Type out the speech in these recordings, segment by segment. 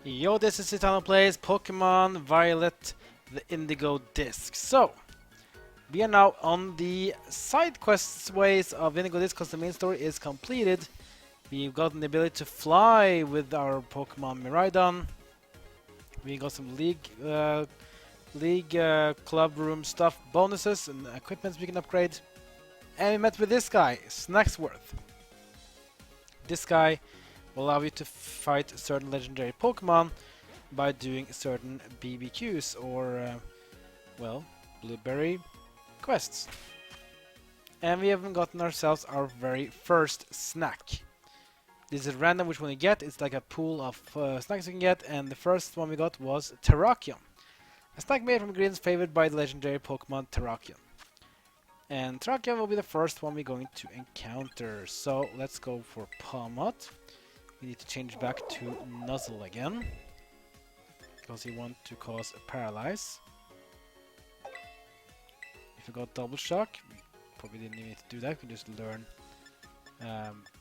Yo, this is Itano Plays Pokemon Violet, the Indigo Disk. So, we are now on the side quests ways of Indigo Disk because the main story is completed. We've gotten the ability to fly with our Pokemon Miraidon. We got some league club room stuff bonuses and equipments we can upgrade. And we met with this guy, Snacksworth. This guy will allow you to fight certain legendary Pokemon by doing certain BBQs or, well, blueberry quests. And we haven't gotten ourselves our very first snack. This is random which one you get. It's like a pool of snacks you can get, and the first one we got was Terrakion. A snack made from ingredients favored by the legendary Pokemon Terrakion. And Terrakion will be the first one we're going to encounter. So let's go for Palmot. We need to change back to Nuzzle again, because we want to cause a paralyze. If we got Double Shock, we probably didn't even need to do that. We can just learn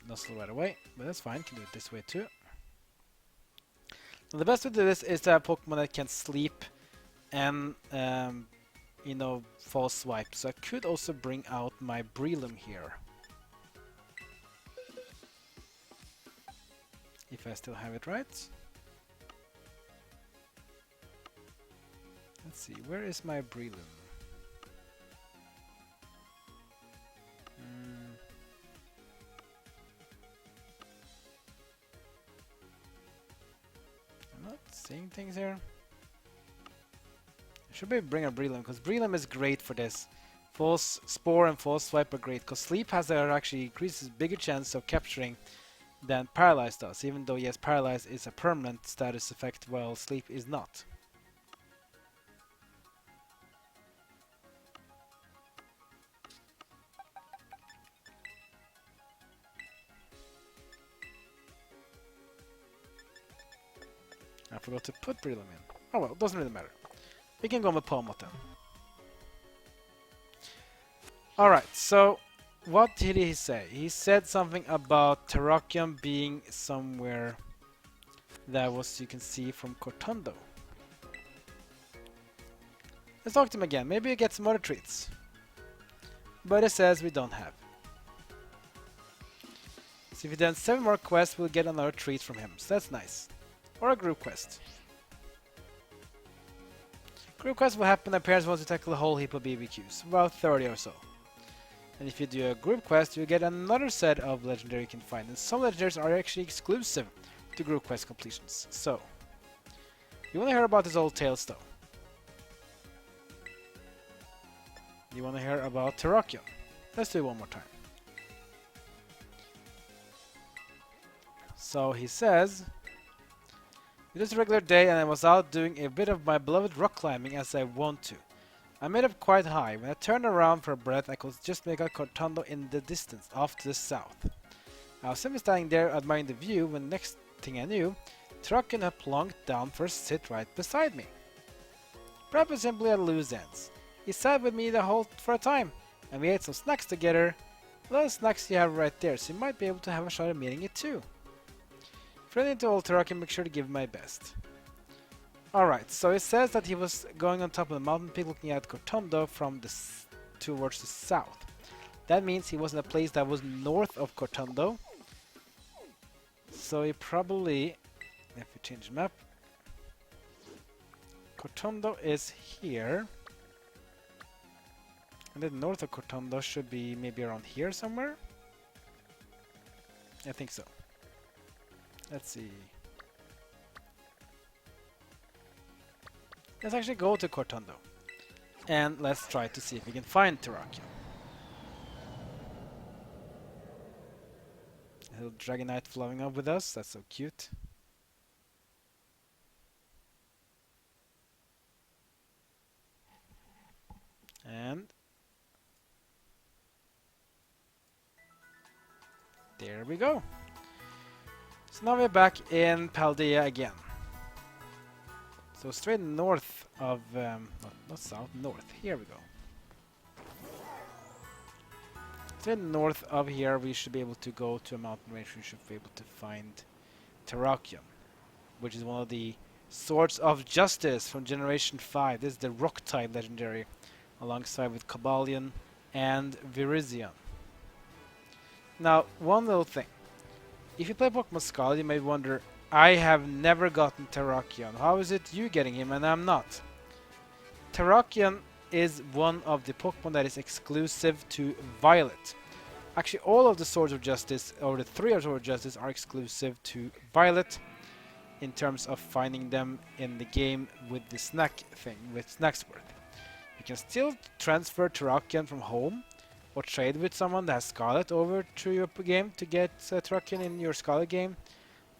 Nuzzle right away, but that's fine. We can do it this way too. Now, the best way to do this is to have Pokemon that can sleep and you know, false swipe. So I could also bring out my Breloom here, if I still have it right. Let's see, where is my Breloom? I'm not seeing things here. I should maybe bring a Breloom, because Breloom is great for this. False Spore and False Swipe are great, because Sleep has actually increases bigger chance of capturing than Paralyze does, even though yes, Paralyze is a permanent status effect while Sleep is not. I forgot to put Breloom in. Oh well, doesn't really matter. We can go with Palmot then. Alright, so what did he say? He said something about Terrakion being somewhere that was you can see from Cortondo. Let's talk to him again. Maybe we get some other treats. But it says we don't have. So if we done 7 more quests, we'll get another treat from him. So that's nice. Or a group quest. Group quest will happen appears once you tackle a whole heap of BBQs. About 30 or so. And if you do a group quest, you get another set of legendary you can find. And some legendaries are actually exclusive to group quest completions. So, you want to hear about this old tales though? You want to hear about Terrakion? Let's do it one more time. So he says, it was a regular day and I was out doing a bit of my beloved rock climbing as I want to. I made up quite high. When I turned around for a breath, I could just make out Cortondo in the distance, off to the south. I was simply standing there admiring the view when next thing I knew, Terrakion had plunked down for a sit right beside me. Perhaps simply at loose ends. He sat with me the whole for a time, and we ate some snacks together. A lot of snacks you have right there, so you might be able to have a shot at meeting it too. If you're into old Terrakion, make sure to give him my best. Alright, so it says that he was going on top of the mountain peak looking at Cortondo from the towards the south. That means he was in a place that was north of Cortondo. So he probably, if we change the map, Cortondo is here. And then north of Cortondo should be maybe around here somewhere. I think so. Let's see. Let's actually go to Cortondo. And let's try to see if we can find Terrakion. A little Dragonite flowing up with us. That's so cute. And there we go. So now we're back in Paldea again. So straight north of, not south, north. Here we go. Then north of here we should be able to go to a mountain range. We should be able to find Terrakion. which is one of the Swords of Justice from Generation 5. This is the Rock type legendary, alongside with Cobalion and Virizion. Now, one little thing. If you play Pokemon Scarlet, you may wonder, I have never gotten Terrakion. How is it you getting him and I'm not? Terrakion is one of the Pokemon that is exclusive to Violet. Actually, all of the Swords of Justice, or the 3 Swords of Justice, are exclusive to Violet in terms of finding them in the game with the snack thing, with Snacksworth. You can still transfer Terrakion from home or trade with someone that has Scarlet over to your game to get Terrakion in your Scarlet game,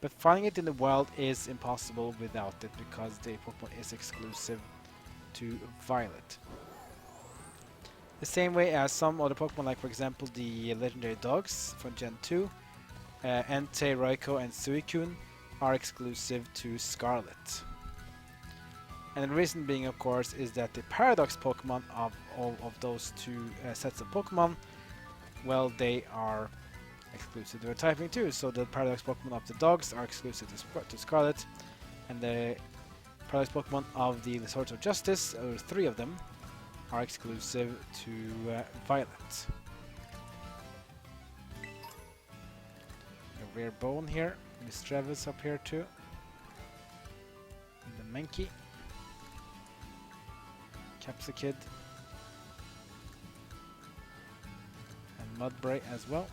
but finding it in the wild is impossible without it because the Pokemon is exclusive to Violet. The same way as some other Pokemon, like for example the legendary dogs from Gen 2, Entei, Raikou and Suicune, are exclusive to Scarlet. And the reason being, of course, is that the Paradox Pokemon of all of those two sets of Pokemon, well, they are exclusive to their typing too. So the Paradox Pokemon of the dogs are exclusive to Scarlet, and the Paradox Pokemon of the Swords of Justice, or 3 of them, are exclusive to Violet. A rare bone here. Miss Travis up here too. And the Mankey. Capsakid. And Mudbray as well.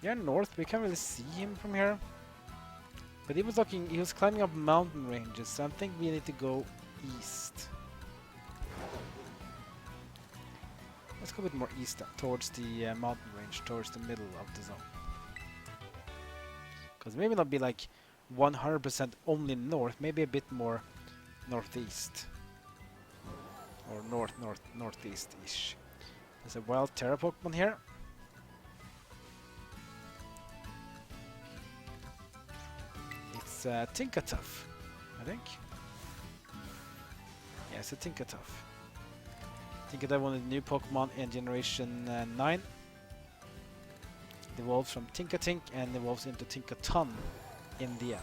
Yeah, north, we can't really see him from here. But he was climbing up mountain ranges, so I think we need to go east. Let's go a bit more east towards the mountain range, towards the middle of the zone. Because maybe not be like 100% only north, maybe a bit more northeast. Or northeast-ish. There's a wild Terra Pokemon here. It's Tinkatuff, I think. Yeah, it's a Tinkatuff. Tinkatuff, one of the new Pokemon in Generation 9. It evolves from Tinkatink and evolves into Tinkaton in the end.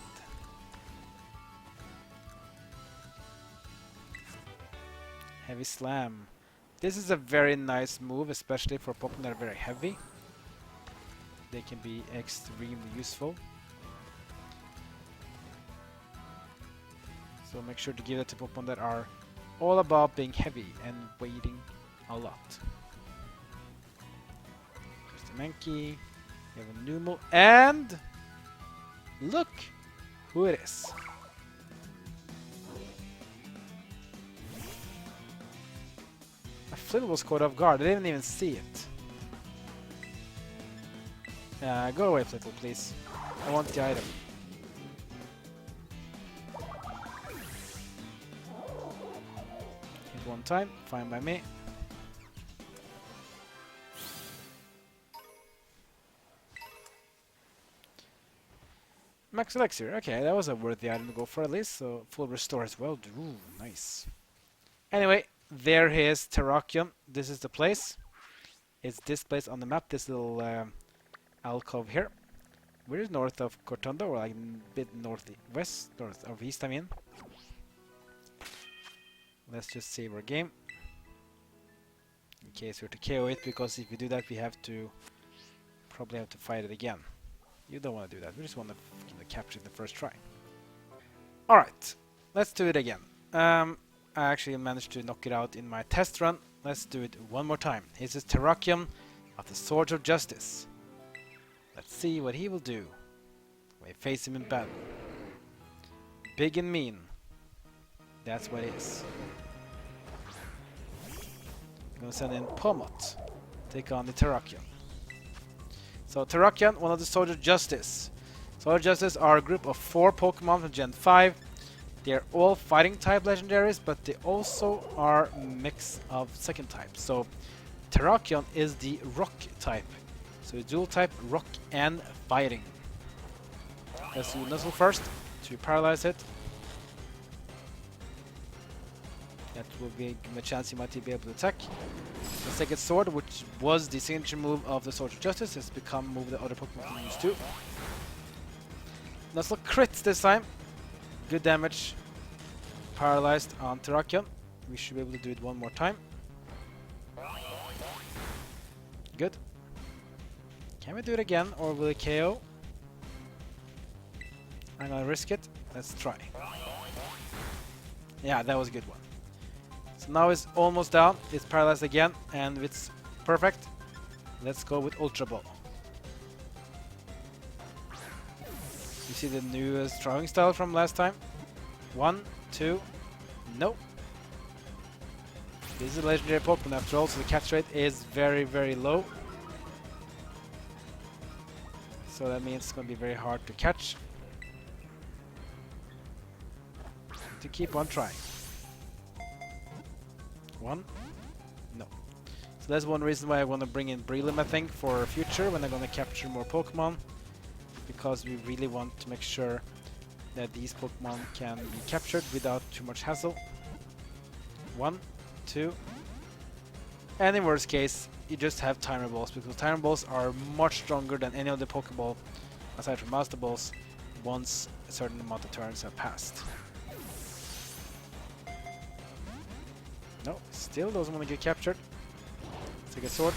Heavy Slam. This is a very nice move, especially for Pokemon that are very heavy. They can be extremely useful. So make sure to give that to Pokemon that are all about being heavy and weighing a lot. There's the Mankey. We have a Numel, and look who it is. My Flynn was caught off guard. I didn't even see it. Go away, Flittle, please. I want the item. Hit one time, fine by me. Max Elixir, okay, that was a worthy item to go for at least, so full restore as well. Ooh, nice. Anyway, there is Terrakion. This is the place. It's this place on the map, this little alcove here. We're north of Cortondo, or like a bit northwest, north of east, I mean. Let's just save our game. In case we're to KO it, because if we do that, we probably have to fight it again. You don't want to do that. We just want to capture it the first try. Alright, let's do it again. I actually managed to knock it out in my test run. Let's do it one more time. This is Terrakion of the Swords of Justice. Let's see what he will do when we face him in battle. Big and mean. That's what it is. I'm gonna send in Pomot. Take on the Terrakion. So Terrakion, one of the Swords of Justice. Swords of Justice are a group of 4 Pokemon from Gen 5. They're all fighting type legendaries, but they also are a mix of second types. So Terrakion is the rock type. So it's dual type rock and fighting. Let's do Nuzzle first to paralyze it. That will give him a chance he might be able to attack. The second sword, which was the signature move of the Sword of Justice, has become a move that other Pokemon can use too. Nuzlocke crits this time. Good damage. Paralyzed on Terrakion. We should be able to do it one more time. Good. Can we do it again, or will it KO? I'm gonna risk it. Let's try. Yeah, that was a good one. So now it's almost down. It's paralyzed again, and it's perfect. Let's go with Ultra Ball. You see the new throwing style from last time? 1, 2, no. This is a legendary Pokemon after all, so the catch rate is very, very low. So that means it's going to be very hard to catch. To keep on trying. 1, no. So that's one reason why I want to bring in Breloom, I think, for future when I'm going to capture more Pokemon. Because we really want to make sure that these Pokemon can be captured without too much hassle. 1, 2. And in worst case, you just have Timer Balls, because Timer Balls are much stronger than any other Pokeball, aside from Master Balls, once a certain amount of turns have passed. No, still doesn't want to get captured. Take a sword,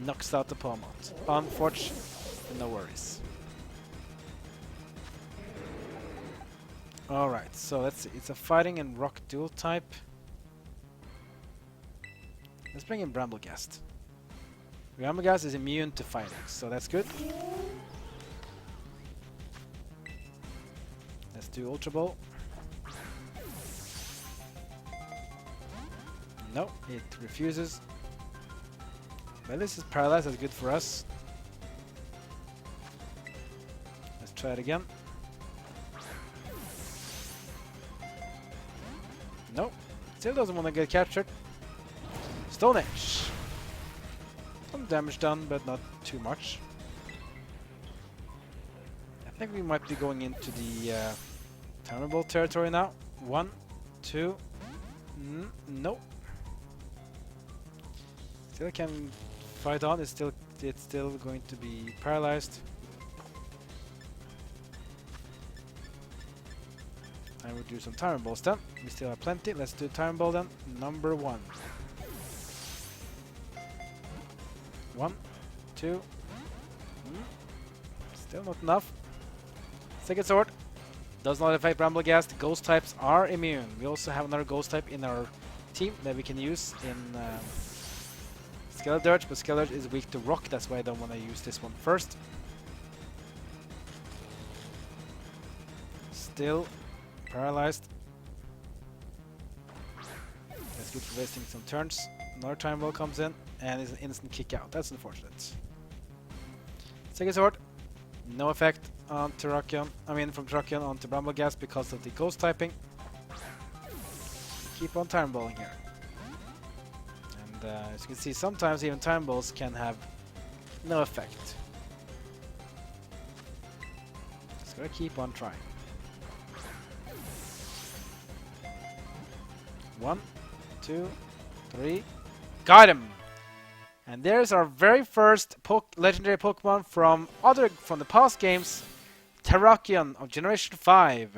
knocks out the Pawmont. Unfortunate, no worries. Alright, so let's see. It's a fighting and rock dual type. Let's bring in Bramblegast. Bramblegast is immune to fighting, so that's good. Let's do Ultra Ball. No, it refuses. Well, this is paralyzed, that's good for us. Let's try it again. No, still doesn't want to get captured. Stone Edge. Some damage done, but not too much. I think we might be going into the Timer Ball territory now. 1, 2. No. Still can fight on. It's still going to be paralyzed. I would do some Timer Balls then. We still have plenty. Let's do Timer Ball then. Number 1. 1, 2. Still not enough. Second Sword. Does not affect Bramblegast. Ghost types are immune. We also have another Ghost type in our team that we can use in Skeledirge, but Skeledirge is weak to Rock. That's why I don't want to use this one first. Still paralyzed. That's good for wasting some turns. Another Time Ball comes in, and it's an instant kick out. That's unfortunate. Second Sword. No effect on Terrakion. I mean, from Terrakion onto Bramblegast because of the Ghost typing. Keep on Time Balling here. And as you can see, sometimes even Time Balls can have no effect. Just gotta keep on trying. 1, 2, 3. Got him! And there's our very first legendary Pokemon from the past games, Terrakion of Generation 5.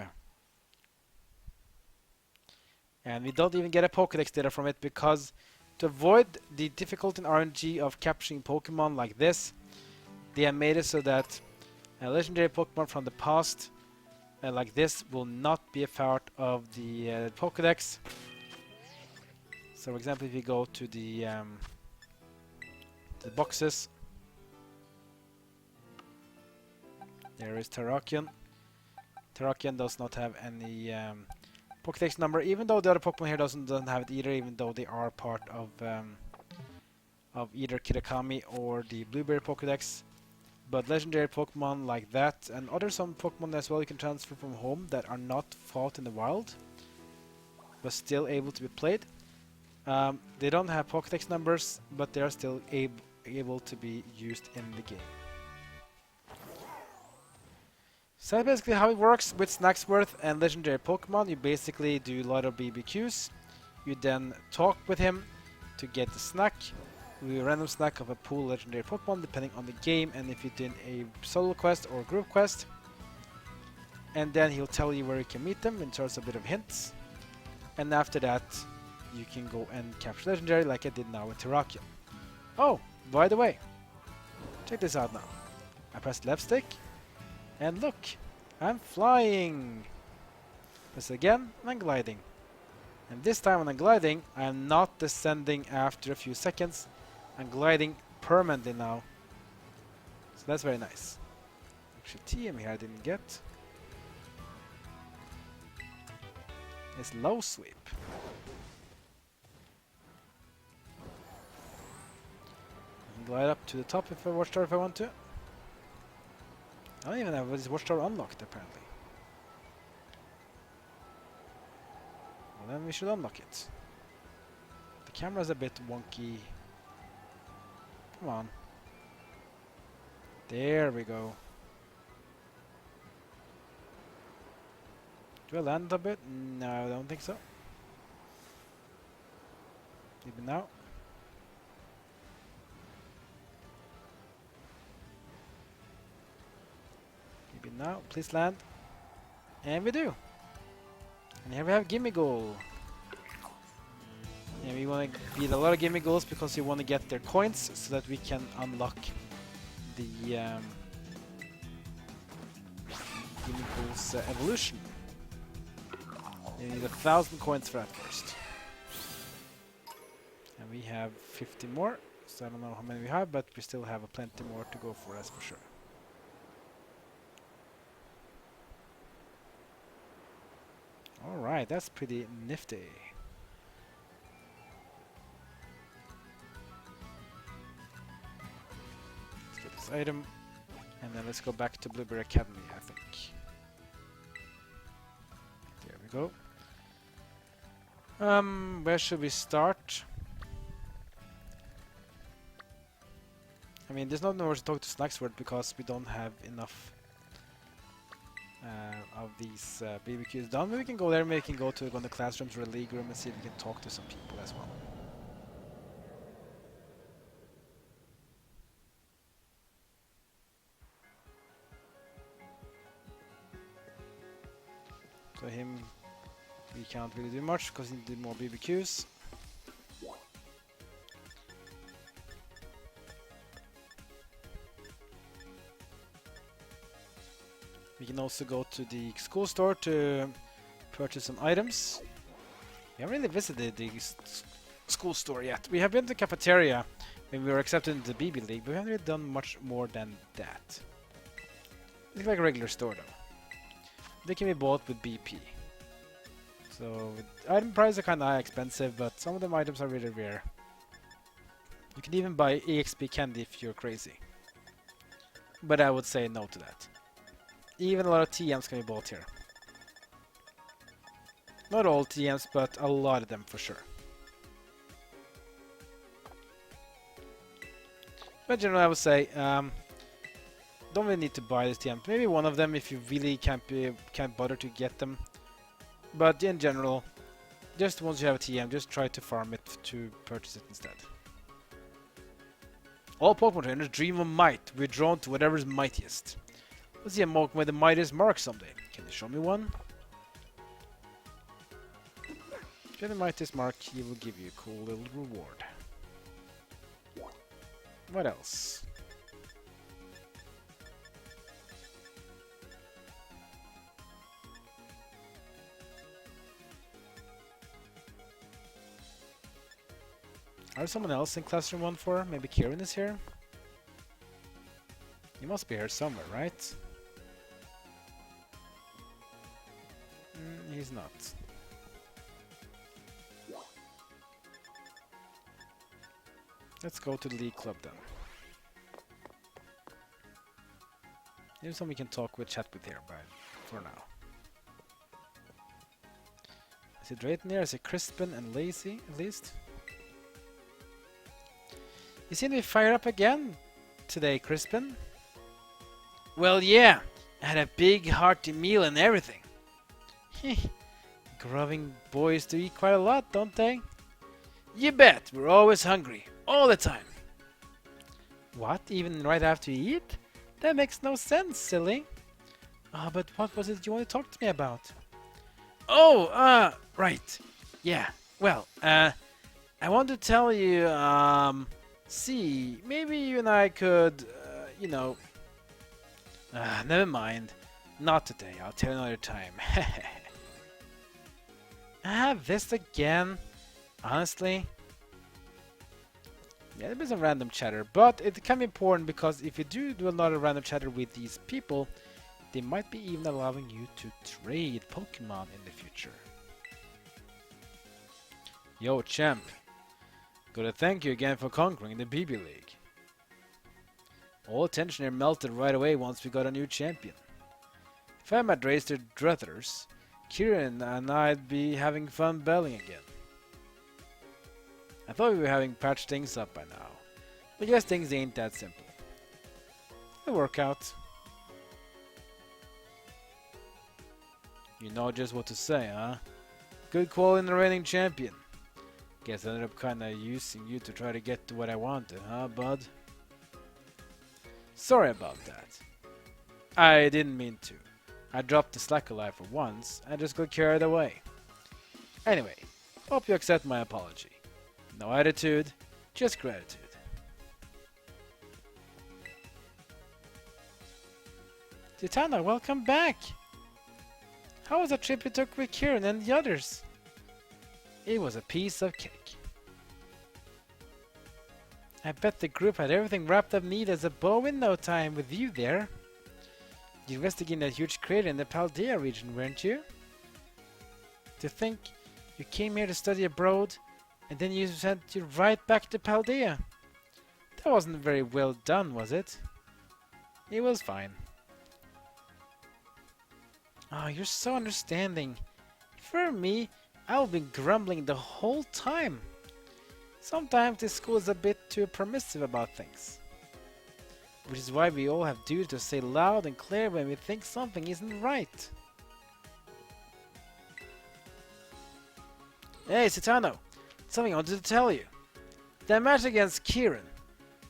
And we don't even get a Pokédex data from it because to avoid the difficulty in RNG of capturing Pokemon like this, they have made it so that a legendary Pokemon from the past like this will not be a part of the Pokédex. So for example, if you go to the boxes, there is Terrakion. Terrakion does not have any Pokédex number, even though the other Pokemon here doesn't have it either, even though they are part of either Kirakami or the Blueberry Pokédex. But legendary Pokemon like that, and some Pokemon as well you can transfer from home that are not fought in the wild, but still able to be played. They don't have Pokédex numbers, but they are still able to be used in the game. So that's basically how it works with Snacksworth and legendary Pokemon. You basically do a lot of BBQs. You then talk with him to get the snack. We random snack of a pool legendary Pokemon depending on the game and if you did a solo quest or group quest. and then he'll tell you where you can meet them in terms of a bit of hints. And after that, you can go and capture legendary like I did now with Terrakion. Oh, by the way, check this out now. I press left stick, and look, I'm flying. Press again, and I'm gliding. And this time when I'm gliding, I'm not descending after a few seconds. I'm gliding permanently now. So that's very nice. Actually, TM here I didn't get. It's low sweep. I can glide up to the top if I watchtower if I want to. I don't even have this watchtower unlocked apparently. Well, then we should unlock it. The camera's a bit wonky. Come on. There we go. Do I land a bit? No, I don't think so. Even now. Maybe now. Please land. And we do. And here we have gimme goal. And we want to beat a lot of gimme goals because we want to get their coins so that we can unlock the gimme goals evolution. We need 1,000 coins for that first. And we have 50 more, so I don't know how many we have, but we still have plenty more to go for, that's for sure. Alright, that's pretty nifty. Let's get this item, and then let's go back to Blueberry Academy, I think. There we go. Where should we start? I mean, there's not nowhere to talk to Snacksworth because we don't have enough of these BBQs done. Maybe we can go there, maybe we can go to one of the classrooms or a league room and see if we can talk to some people as well. So him, we can't really do much because he did more BBQs. We can also go to the school store to purchase some items. We haven't really visited the school store yet. We have been to the cafeteria when we were accepted into the BB League, but we haven't really done much more than that. It's like a regular store though. They can be bought with BP. So item prices are kind of expensive, but some of them items are really rare. You can even buy EXP candy if you're crazy. But I would say no to that. Even a lot of TMs can be bought here. Not all TMs, but a lot of them for sure. But generally I would say, don't really need to buy this TM. Maybe one of them if you really can't bother to get them. But in general, just once you have a TM, just try to farm it to purchase it instead. All Pokemon trainers dream of might. We're drawn to whatever's mightiest. Let's see a Pokemon with the mightiest mark someday. Can you show me one? Get the mightiest mark, he will give you a cool little reward. What else? Are someone else in Classroom 1-4? Maybe Kieran is here? He must be here somewhere, right? He's not. Let's go to the League Club then. Here's someone we can talk with, chat with here, but for now. Is it Drayton here? Is it Crispin and Lazy at least? You seem to be fired up again today, Crispin. Well, yeah, I had a big hearty meal and everything. Grubbing boys do eat quite a lot, don't they? You bet, we're always hungry, all the time. What, even right after you eat? That makes no sense, silly. But what was it you want to talk to me about? Oh, right. Yeah, well, I want to tell you, see, maybe you and I could, you know... never mind. Not today, I'll tell you another time. This again? Honestly? Yeah, there's been some random chatter, but it can be important because if you do a lot of random chatter with these people, they might be even allowing you to trade Pokemon in the future. Yo, champ. Gotta thank you again for conquering the BB League. All tension here melted right away once we got a new champion. If I had raised their druthers, Kieran and I'd be having fun belling again. I thought we were having patched things up by now, but I guess things ain't that simple. It'll work out. You know just what to say, huh? Good call in the reigning champion. Guess I ended up kinda using you to try to get to what I wanted, huh, bud? Sorry about that. I didn't mean to. I dropped the slack alive for once, and just got carried away. Anyway, hope you accept my apology. No attitude, just gratitude. Titana, welcome back! How was the trip you took with Kieran and the others? It was a piece of cake. I bet the group had everything wrapped up neat as a bow in no time with you there. You investigated that huge crater in the Paldea region, weren't you? To think you came here to study abroad, and then you sent you right back to Paldea. That wasn't very well done, was it? It was fine. Oh, you're so understanding. For me, I've been grumbling the whole time. Sometimes this school is a bit too permissive about things. Which is why we all have duty to say loud and clear when we think something isn't right. Hey, Citano! Something I wanted to tell you. That match against Kieran,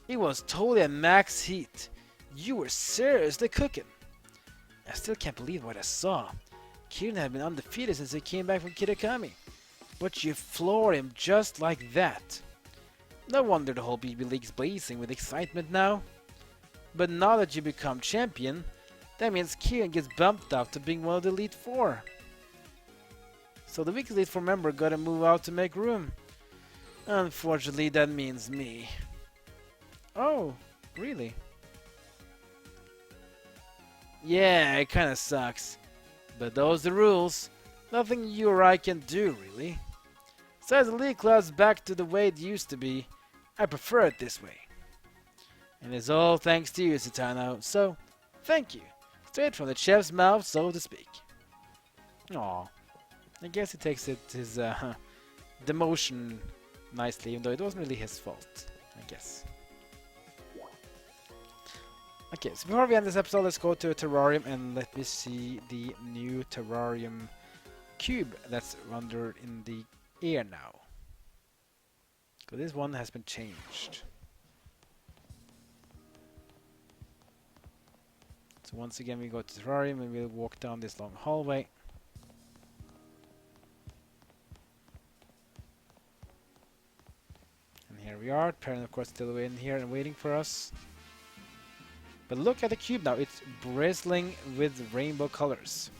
it was totally at max heat. You were seriously cooking. I still can't believe what I saw. Kieran had been undefeated since he came back from Kitakami. But you floored him just like that. No wonder the whole BB League's blazing with excitement now. But now that you become champion, that means Kieran gets bumped up to being one of the Elite Four. So the weak Elite Four member gotta move out to make room. Unfortunately, that means me. Oh, really? Yeah, it kinda sucks. But those are the rules. Nothing you or I can do, really. Since the League Club's back to the way it used to be, I prefer it this way. And it's all thanks to you, Citano, so thank you. Straight from the chef's mouth, so to speak. Aw. I guess he takes his demotion nicely, even though it wasn't really his fault, I guess. Okay, so before we end this episode, let's go to a terrarium and let me see the new terrarium cube that's under in the air now. So this one has been changed. So once again we go to the terrarium and we'll walk down this long hallway. And here we are, Perrin of course still in here and waiting for us. But look at the cube now, it's bristling with rainbow colors.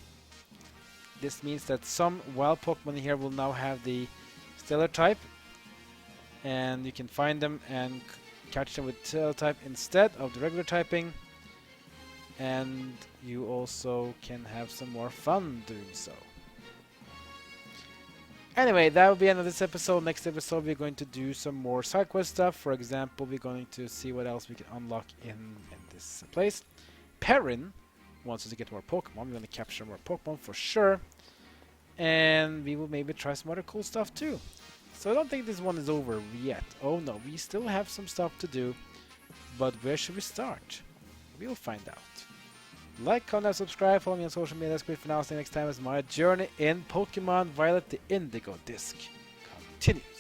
This means that some wild Pokemon here will now have the Stellar type. And you can find them and catch them with Stellar type instead of the regular typing. And you also can have some more fun doing so. Anyway, that will be the end of this episode. Next episode we're going to do some more side quest stuff. For example, we're going to see what else we can unlock in this place. Perrin wants us to get more Pokemon. We're going to capture more Pokemon for sure. And we will maybe try some other cool stuff too. So I don't think this one is over yet. Oh no, we still have some stuff to do. But where should we start? We'll find out. Like, comment, subscribe, follow me on social media. That's great for now. See you next time as my journey in Pokemon Violet, the Indigo Disk continues.